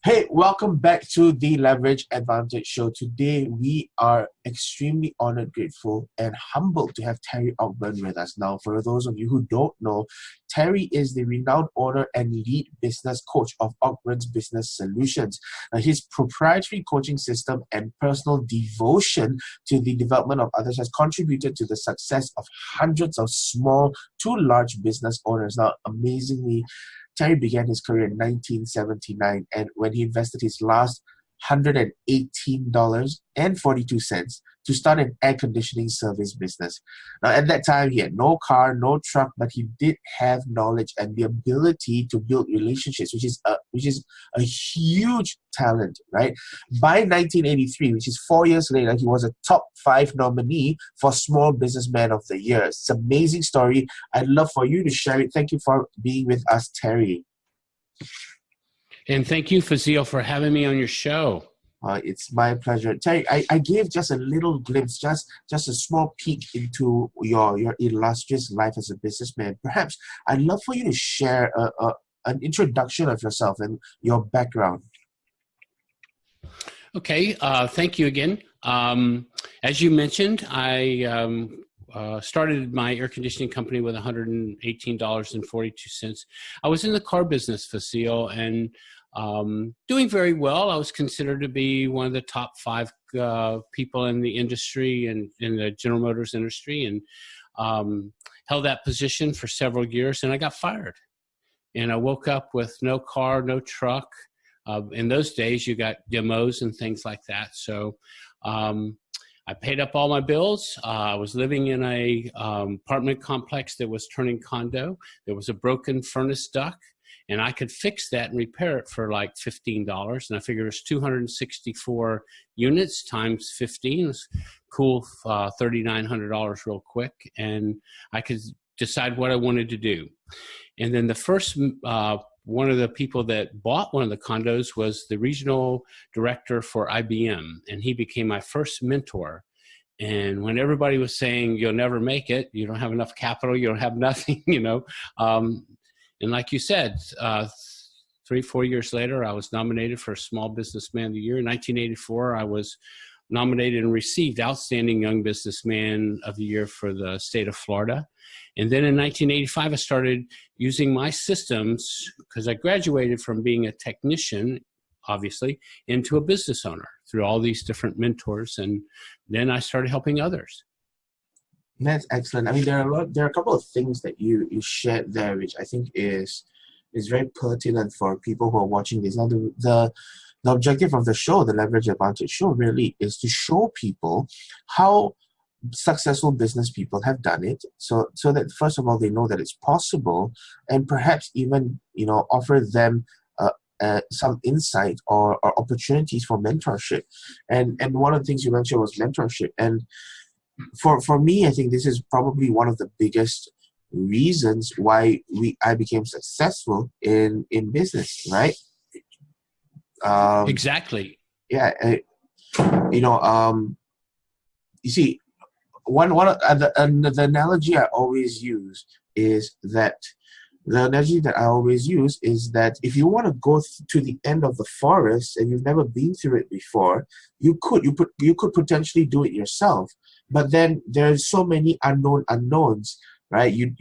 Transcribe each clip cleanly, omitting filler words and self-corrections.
Hey, welcome back to the Leverage Advantage Show. Today, we are extremely honored, grateful, and humbled to have Terry Ogburn with us. Now, for those of you who don't know, Terry is the renowned owner and lead business coach of Ogburn Business Solutions. Now, his proprietary coaching system and personal devotion to the development of others has contributed to the success of hundreds of small to large business owners. Now, amazingly, Terry began his career in 1979, and when he invested his last $118.42 to start an air conditioning service business. Now, at that time, he had no car, no truck, but he did have knowledge and the ability to build relationships, which is a huge talent, right? By 1983, which is 4 years later, he was a top 5 nominee for Small Businessman of the Year. It's an amazing story. I'd love for you to share it. Thank you for being with us, Terry. And thank you, Fazil, for having me on your show. It's my pleasure. Terry, I gave just a little glimpse, just a small peek into your illustrious life as a businessman. Perhaps I'd love for you to share an introduction of yourself and your background. Okay, thank you again. As you mentioned, I started my air conditioning company with $118.42. I was in the car business, Fazil, and doing very well. I was considered to be one of the top 5 people in the industry and in the General Motors industry, and held that position for several years, and I got fired. And I woke up with no car, no truck. In those days, you got demos and things like that. So I paid up all my bills. I was living in a apartment complex that was turning condo. There was a broken furnace duct, and I could fix that and repair it for like $15. And I figured it's 264 units times 15. It's cool, $3,900 real quick. And I could decide what I wanted to do. And then the first one of the people that bought one of the condos was the regional director for IBM, and he became my first mentor. And when everybody was saying, you'll never make it, you don't have enough capital, you don't have nothing, and like you said, 3-4 years later, I was nominated for Small Businessman of the Year. In 1984, I was nominated and received Outstanding Young Businessman of the Year for the state of Florida. And then in 1985, I started using my systems because I graduated from being a technician, obviously, into a business owner through all these different mentors. And then I started helping others. That's excellent. I mean, there are a couple of things that you shared there, which I think is very pertinent for people who are watching this. Now, the objective of the show, the Leverage Advantage Show, really is to show people how successful business people have done it, so that first of all they know that it's possible, and perhaps even offer them some insight or opportunities for mentorship. And one of the things you mentioned was mentorship, and for me, I think this is probably one of the biggest reasons why I became successful in business, right? Exactly. Yeah. You see, the analogy I always use is that if you want to go to the end of the forest and you've never been through it before, you could potentially do it yourself. But then there's so many unknowns, right? You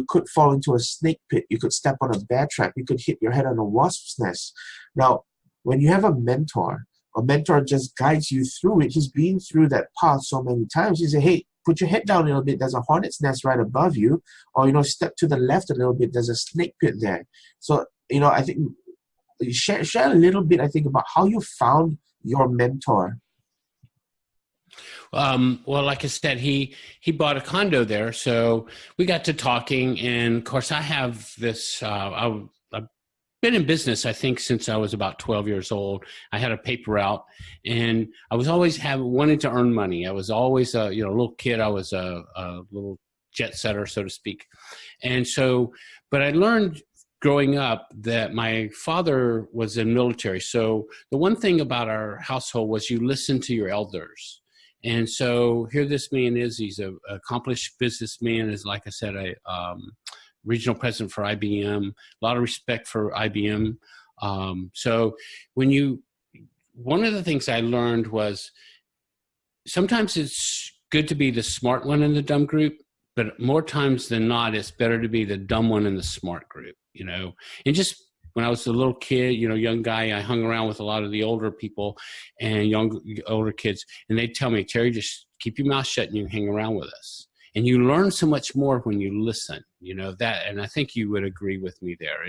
could fall into a snake pit. You could step on a bear trap. You could hit your head on a wasp's nest. Now, when you have a mentor just guides you through it. He's been through that path so many times. He said, hey, put your head down a little bit. There's a hornet's nest right above you. Or, step to the left a little bit. There's a snake pit there. So, I think share a little bit, I think, about how you found your mentor. Well, like I said, he bought a condo there. So we got to talking. And, of course, I have this I've been in business, I think, since I was about 12 years old. I had a paper route, and I was always wanting to earn money. I was always a little kid. I was a little jet setter, so to speak. And so, but I learned growing up that my father was in military. So the one thing about our household was you listen to your elders. And so here this man is. He's an accomplished businessman. Is, like I said, a regional president for IBM. A lot of respect for IBM. So one of the things I learned was sometimes it's good to be the smart one in the dumb group, but more times than not, it's better to be the dumb one in the smart group, and just when I was a little kid, young guy, I hung around with a lot of the older people and older kids, and they'd tell me, Terry, just keep your mouth shut and you hang around with us. And you learn so much more when you listen, that, and I think you would agree with me there.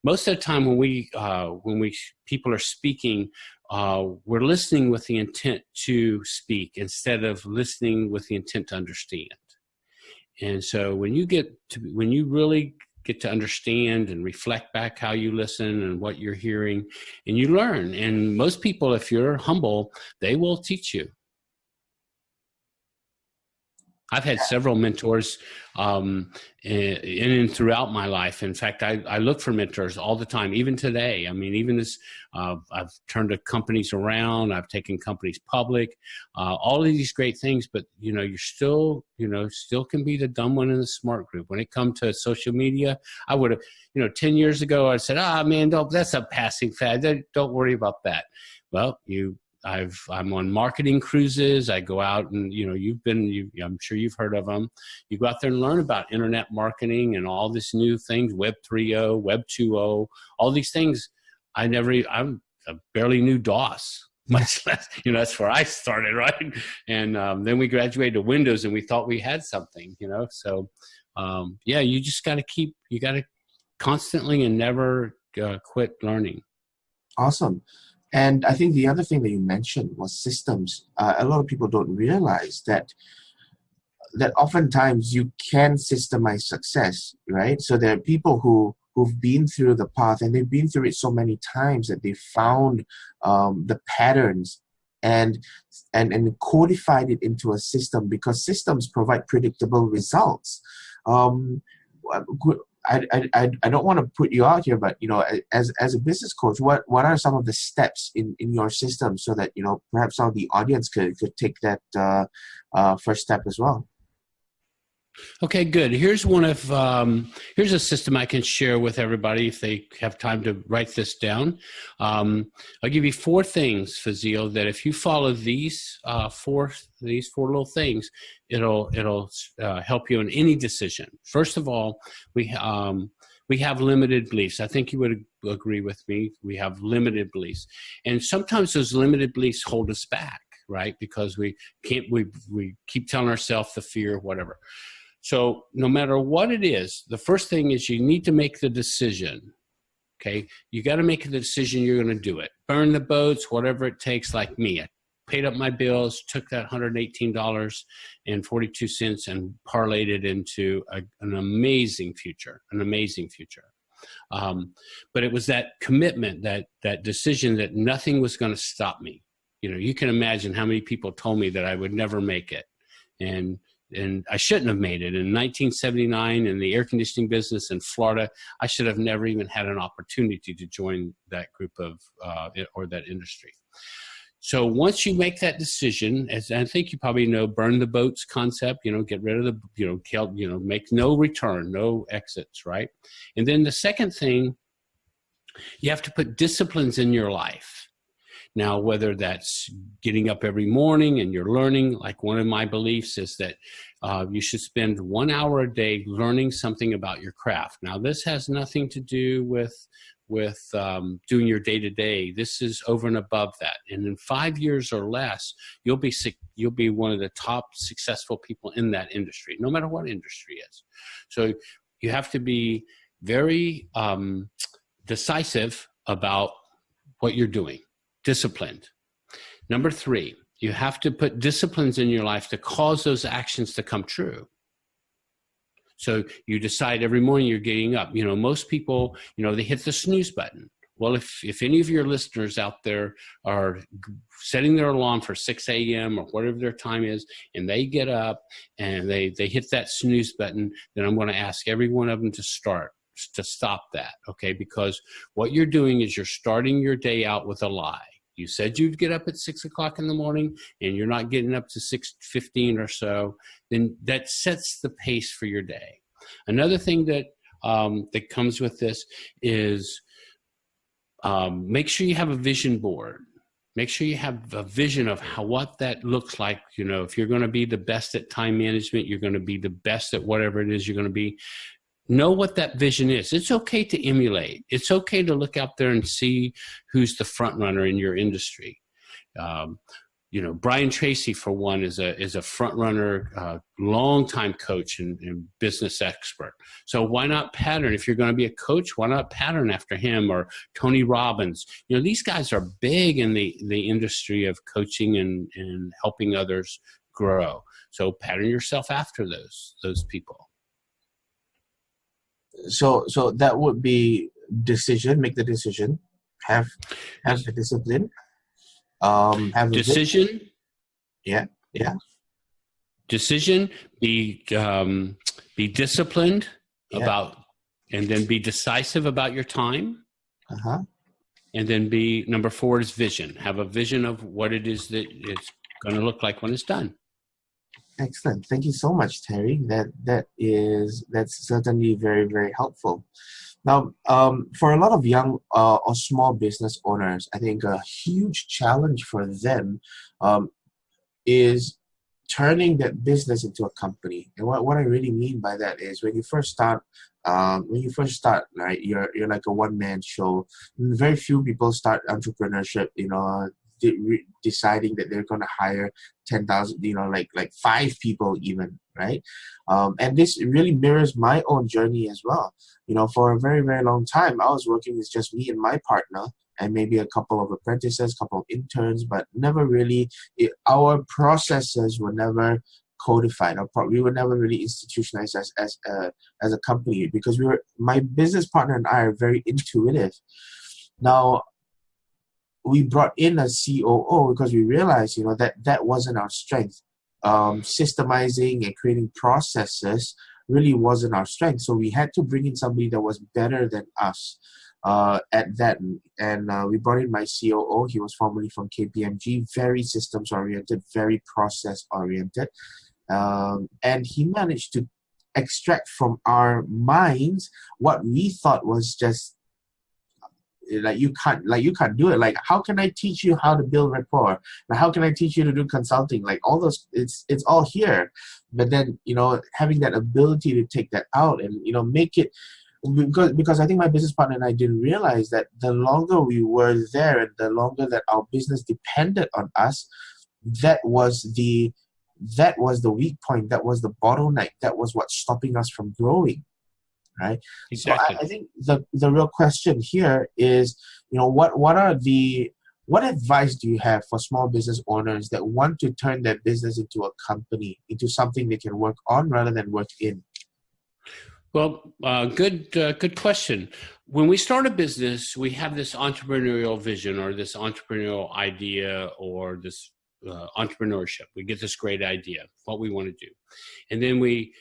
Most of the time when people are speaking, we're listening with the intent to speak instead of listening with the intent to understand. And so when you really get to understand and reflect back how you listen and what you're hearing, and you learn. And most people, if you're humble, they will teach you. I've had several mentors in and throughout my life. In fact, I look for mentors all the time, even today. I mean, even as I've turned companies around, I've taken companies public, all of these great things. But, you're still can be the dumb one in the smart group. When it comes to social media, I would have, 10 years ago, I said, man, that's a passing fad. Don't worry about that. Well, I'm on marketing cruises. I go out and, I'm sure you've heard of them. You go out there and learn about internet marketing and all this new things, Web 3.0, Web 2.0, all these things. I barely knew DOS, much less, that's where I started, right? And then we graduated to Windows and we thought we had something, So, you just got to constantly and never quit learning. Awesome. And I think the other thing that you mentioned was systems. A lot of people don't realize that oftentimes you can systemize success, right? So there are people who've been through the path and they've been through it so many times that they found the patterns and codified it into a system, because systems provide predictable results. I don't want to put you out here, but as a business coach, what are some of the steps in your system so that perhaps some of the audience could take that first step as well? Okay, good. Here's here's a system I can share with everybody if they have time to write this down. I'll give you 4 things, Fazil, that if you follow these four little things, it'll help you in any decision. First of all, we have limited beliefs. I think you would agree with me. We have limited beliefs, and sometimes those limited beliefs hold us back, right? Because we keep telling ourselves the fear, whatever. So no matter what it is, the first thing is you need to make the decision, okay? You got to make the decision you're going to do it. Burn the boats, whatever it takes, like me. I paid up my bills, took that $118.42 and parlayed it into an amazing future, But it was that commitment, that decision that nothing was going to stop me. You can imagine how many people told me that I would never make it. And I shouldn't have made it. In 1979, in the air conditioning business in Florida, I should have never even had an opportunity to join that group of or that industry. So once you make that decision, as I think you probably know, burn the boats concept, get rid of the, make no return, no exits, right? And then the second thing, you have to put disciplines in your life. Now, whether that's getting up every morning and you're learning, like one of my beliefs is that you should spend 1 hour a day learning something about your craft. Now, this has nothing to do with doing your day-to-day. This is over and above that. And in 5 years or less, you'll be one of the top successful people in that industry, no matter what industry it is. So you have to be very decisive about what you're doing. Disciplined. Number 3, you have to put disciplines in your life to cause those actions to come true. So you decide every morning you're getting up. Most people, they hit the snooze button. Well, if any of your listeners out there are setting their alarm for 6 a.m. or whatever their time is, and they get up and they hit that snooze button, then I'm going to ask every one of them to stop that, okay? Because what you're doing is you're starting your day out with a lie. You said you'd get up at 6 o'clock in the morning and you're not getting up to 6:15 or so, then that sets the pace for your day. Another thing that comes with this is Make sure you have a vision board. Make sure you have a vision of what that looks like. You know, if you're going to be the best at time management, you're going to be the best at whatever it is you're going to be. Know what that vision is. It's okay to emulate. It's okay to look out there and see who's the front runner in your industry. You know, Brian Tracy, for one, is a front runner, longtime coach and business expert. So why not pattern? If you're going to be a coach, why not pattern after him, or Tony Robbins? You know, these guys are big in the industry of coaching and helping others grow. So pattern yourself after those people. So that would be decision. Make the decision. Have the discipline. Have Decision. Yeah. Decision. Be disciplined about, and then be decisive about your time. And then number 4 is vision. Have a vision of what it is that it's going to look like when it's done. Excellent. Thank you so much, Terry. That's certainly very, very helpful. Now, for a lot of young or small business owners, I think a huge challenge for them is turning that business into a company. And what I really mean by that is when you first start, right, you're like a one-man show. Very few people start entrepreneurship, you know, deciding that they're going to hire 10,000, you know, like 5 people even, right? And this really mirrors my own journey as well. You know, for a very, very long time, I was working with just me and my partner and maybe a couple of apprentices, couple of interns, but never really, our processes were never codified. We were never really institutionalized as a company, because my business partner and I are very intuitive. Now, we brought in a COO because we realized, you know, that wasn't our strength. Systemizing and creating processes really wasn't our strength. So we had to bring in somebody that was better than us at that. And we brought in my COO. He was formerly from KPMG, very systems oriented, very process oriented. And he managed to extract from our minds what we thought was just, you can't do it. Like, how can I teach you how to build rapport? Like, how can I teach you to do consulting? Like, all those, it's all here. But then, you know, having that ability to take that out and, you know, make it, because I think my business partner and I didn't realize that the longer we were there and the longer that our business depended on us, that was the weak point. That was the bottleneck. That was what's stopping us from growing. Right. Exactly. So I think the real question here is, you know, what advice do you have for small business owners that want to turn their business into a company, into something they can work on rather than work in? Well, good question. When we start a business, we have this entrepreneurial vision or this entrepreneurial idea or this entrepreneurship. We get this great idea, what we want to do. And then we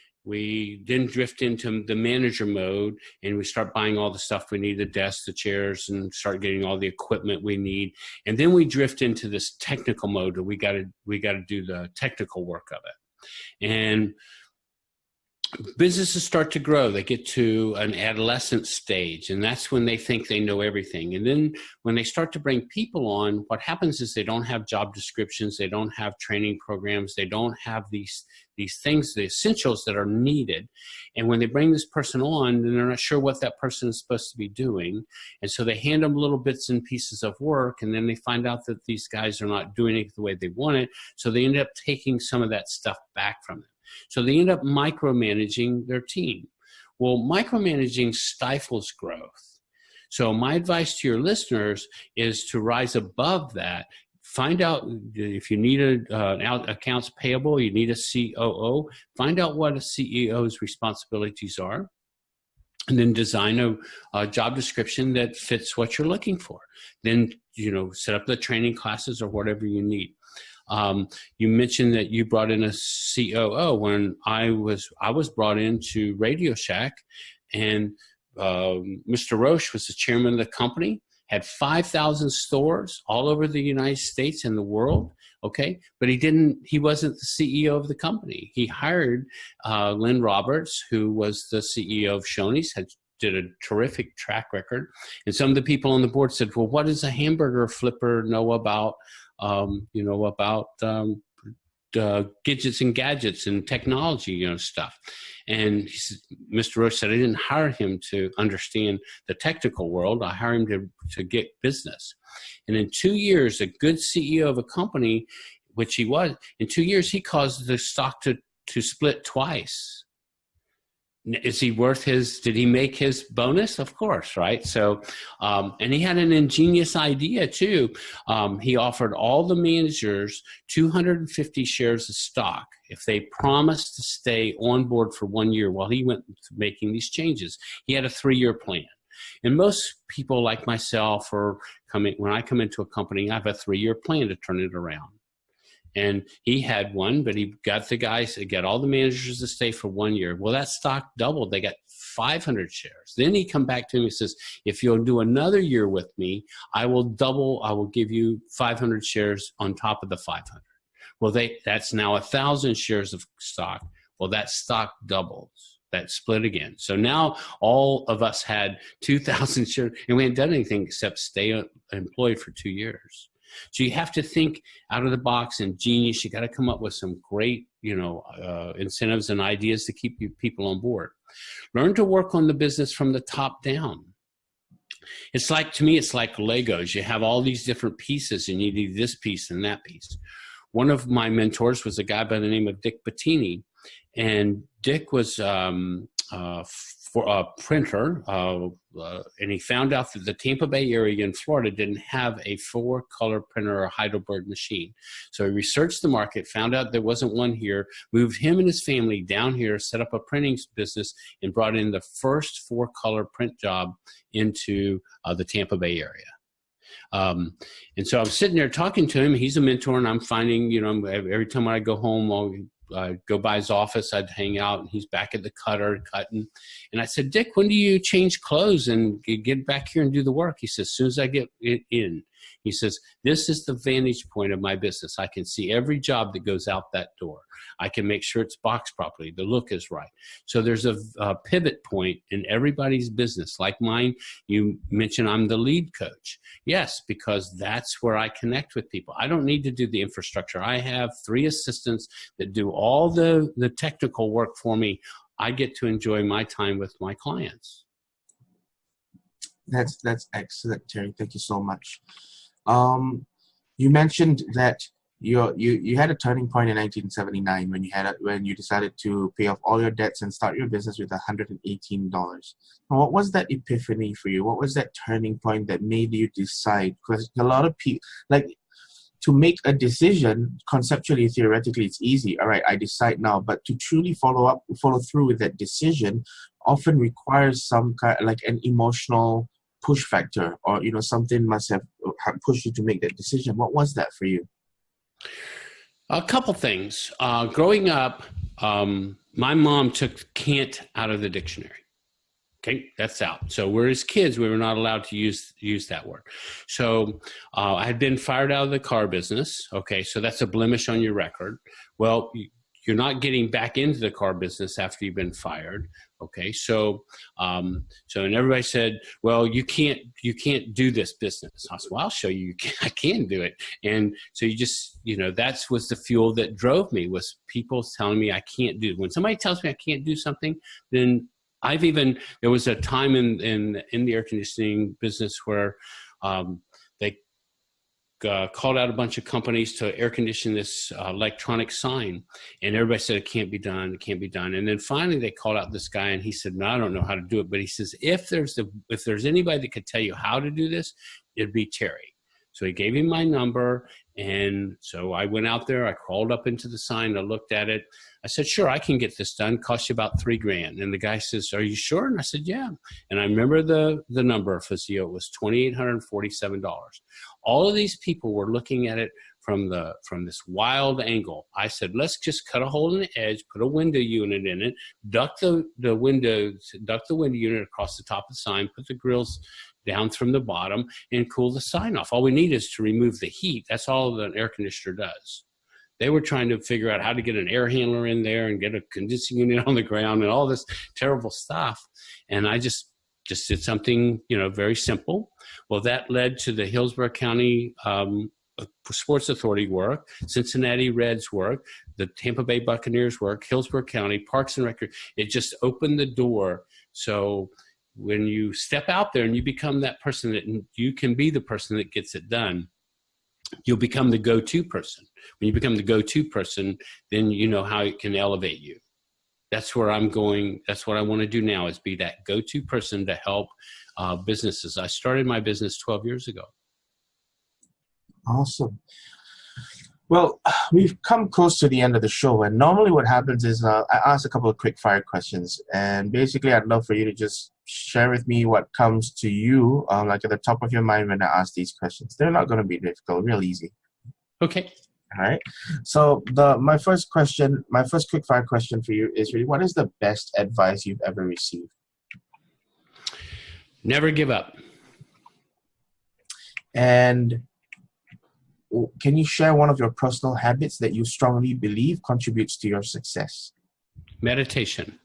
then drift into the manager mode and we start buying all the stuff we need, the desks, the chairs, and start getting all the equipment we need. And then we drift into this technical mode where we got to do the technical work of it. And businesses start to grow. They get to an adolescent stage, and that's when they think they know everything. And then when they start to bring people on, what happens is they don't have job descriptions, they don't have training programs, they don't have these things, the essentials that are needed. And when they bring this person on, then they're not sure what that person is supposed to be doing. And so they hand them little bits and pieces of work, and then they find out that these guys are not doing it the way they want it. So they end up taking some of that stuff back from them. So they end up micromanaging their team. Well, micromanaging stifles growth. So my advice to your listeners is to rise above that. Find out if you need an accounts payable, you need a COO. Find out what a CEO's responsibilities are, and then design a job description that fits what you're looking for. Then, you know, set up the training classes or whatever you need. You mentioned that you brought in a COO. When I was brought into Radio Shack, and Mr. Roche was the chairman of the company, had 5,000 stores all over the United States and the world. Okay, but he wasn't the CEO of the company. He hired Lynn Roberts, who was the CEO of Shoney's, had did a terrific track record. And some of the people on the board said, well, what does a hamburger flipper know about, gadgets and gadgets and technology, stuff. And he said, Mr. Roach said, I didn't hire him to understand the technical world. I hired him to get business. And in 2 years, a good CEO of a company, which he was, in 2 years, he caused the stock to split twice. Is he worth did he make his bonus? Of course, right? So, and he had an ingenious idea too. He offered all the managers 250 shares of stock if they promised to stay on board for 1 year while he went making these changes. He had a 3-year plan. And most people like myself when I come into a company, I have a 3-year plan to turn it around. And he had one, but he got all the managers to stay for 1 year. Well, that stock doubled. They got 500 shares. Then he come back to me and says, if you'll do another year with me, I will give you 500 shares on top of the 500. Well, that's now 1,000 shares of stock. Well, that stock doubles. That split again. So now all of us had 2,000 shares, and we hadn't done anything except stay employed for 2 years. So you have to think out of the box and genius. You got to come up with some great, incentives and ideas to keep people on board. Learn to work on the business from the top down. To me, it's like Legos. You have all these different pieces and you need this piece and that piece. One of my mentors was a guy by the name of Dick Bettini. And Dick was for a printer, and he found out that the Tampa Bay area in Florida didn't have a 4-color printer or Heidelberg machine. So he researched the market, found out there wasn't one here, moved him and his family down here, set up a printing business, and brought in the first 4-color print job into the Tampa Bay area. And so I'm sitting there talking to him. He's a mentor, and I'm finding, every time I go home, I'd go by his office, I'd hang out, and he's back at the cutter cutting. And I said, Dick, when do you change clothes and get back here and do the work? He says, as soon as I get it in. He says, this is the vantage point of my business. I can see every job that goes out that door. I can make sure it's boxed properly. The look is right. So there's a pivot point in everybody's business. Like mine, you mentioned I'm the lead coach. Yes, because that's where I connect with people. I don't need to do the infrastructure. I have 3 assistants that do all the technical work for me. I get to enjoy my time with my clients. That's excellent, Terry. Thank you so much. You mentioned that you had a turning point in 1979 when you decided to pay off all your debts and start your business with $118. Now, what was that epiphany for you? What was that turning point that made you decide? Because a lot of people, to make a decision conceptually, theoretically, it's easy. All right, I decide now. But to truly follow through with that decision often requires some kind an emotional push factor, or something must have pushed you to make that decision. What was that for you? A couple things. Growing up, my mom took can't out of the dictionary. Okay, that's out. So we're as kids, we were not allowed to use that word. So I had been fired out of the car business. Okay, so that's a blemish on your record. Well, you're not getting back into the car business after you've been fired. Okay, so and everybody said, well, you can't do this business. I said, well, I'll show you. I can do it. And so you just, that was the fuel that drove me, was people telling me I can't do it. When somebody tells me I can't do something, then there was a time in the air conditioning business where they called out a bunch of companies to air condition this electronic sign, and everybody said it can't be done, it can't be done. And then finally they called out this guy, and he said, no, I don't know how to do it, but he says, if there's anybody that could tell you how to do this, it'd be Terry. So he gave him my number, and so I went out there, I crawled up into the sign, I looked at it. I said, sure, I can get this done. Cost you about $3,000. And the guy says, are you sure? And I said, yeah. And I remember the number for CEO. It was $2,847. All of these people were looking at it from this wild angle. I said, let's just cut a hole in the edge, put a window unit in it, duct the window unit across the top of the sign, put the grills down from the bottom, and cool the sign off. All we need is to remove the heat. That's all an air conditioner does. They were trying to figure out how to get an air handler in there and get a condensing unit on the ground and all this terrible stuff. And I just just did something, very simple. Well, that led to the Hillsborough County Sports Authority work, Cincinnati Reds work, the Tampa Bay Buccaneers work, Hillsborough County, Parks and Rec. It just opened the door. So when you step out there and you become that person, that you can be the person that gets it done, you'll become the go-to person. When you become the go-to person, then you know how it can elevate you. That's where I'm going. That's what I want to do now, is be that go-to person to help businesses. I started my business 12 years ago. Awesome. Well, we've come close to the end of the show, and normally what happens is I ask a couple of quick fire questions, and basically I'd love for you to just share with me what comes to you, like at the top of your mind when I ask these questions. They're not going to be difficult, real easy. Okay. All right. So my first quick fire question for you is really, what is the best advice you've ever received? Never give up. And can you share one of your personal habits that you strongly believe contributes to your success? Meditation.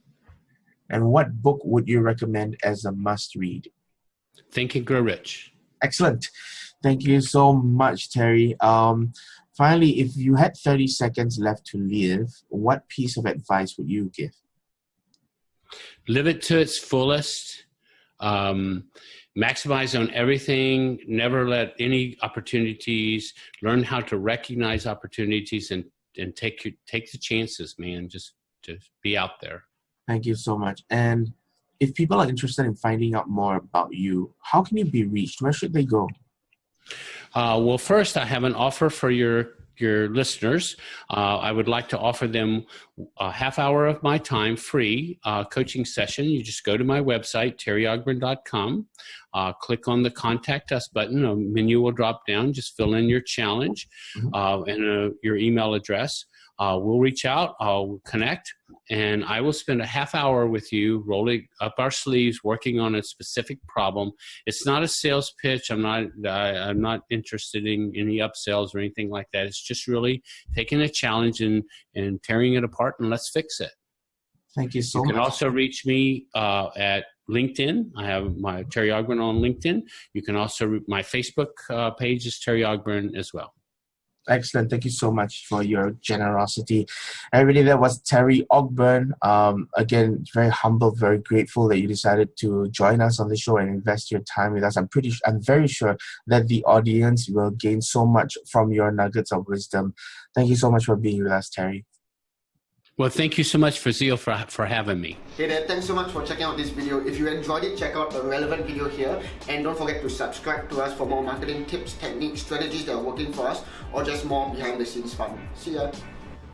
And what book would you recommend as a must-read? Think and Grow Rich. Excellent. Thank you so much, Terry. Finally, if you had 30 seconds left to live, what piece of advice would you give? Live it to its fullest. Maximize on everything. Never let any opportunities. Learn how to recognize opportunities and take the chances, man. Just to be out there. Thank you so much. And if people are interested in finding out more about you, how can you be reached? Where should they go? Well, first, I have an offer for your listeners. I would like to offer them a half hour of my time, free coaching session. You just go to my website, terryogburn.com, click on the Contact Us button. A menu will drop down. Just fill in your challenge and your email address. We'll reach out, I'll connect, and I will spend a half hour with you rolling up our sleeves, working on a specific problem. It's not a sales pitch. I'm not interested in any upsells or anything like that. It's just really taking a challenge and tearing it apart, and let's fix it. Thank you so much. You can also reach me at LinkedIn. I have my Terry Ogburn on LinkedIn. You can also, my Facebook page is Terry Ogburn as well. Excellent. Thank you so much for your generosity. Everybody, that was Terry Ogburn. Again, very humble, very grateful that you decided to join us on the show and invest your time with us. I'm very sure that the audience will gain so much from your nuggets of wisdom. Thank you so much for being with us, Terry. Well, thank you so much, Fazil, for having me. Hey there, thanks so much for checking out this video. If you enjoyed it, check out the relevant video here. And don't forget to subscribe to us for more marketing tips, techniques, strategies that are working for us, or just more behind the scenes fun. See ya.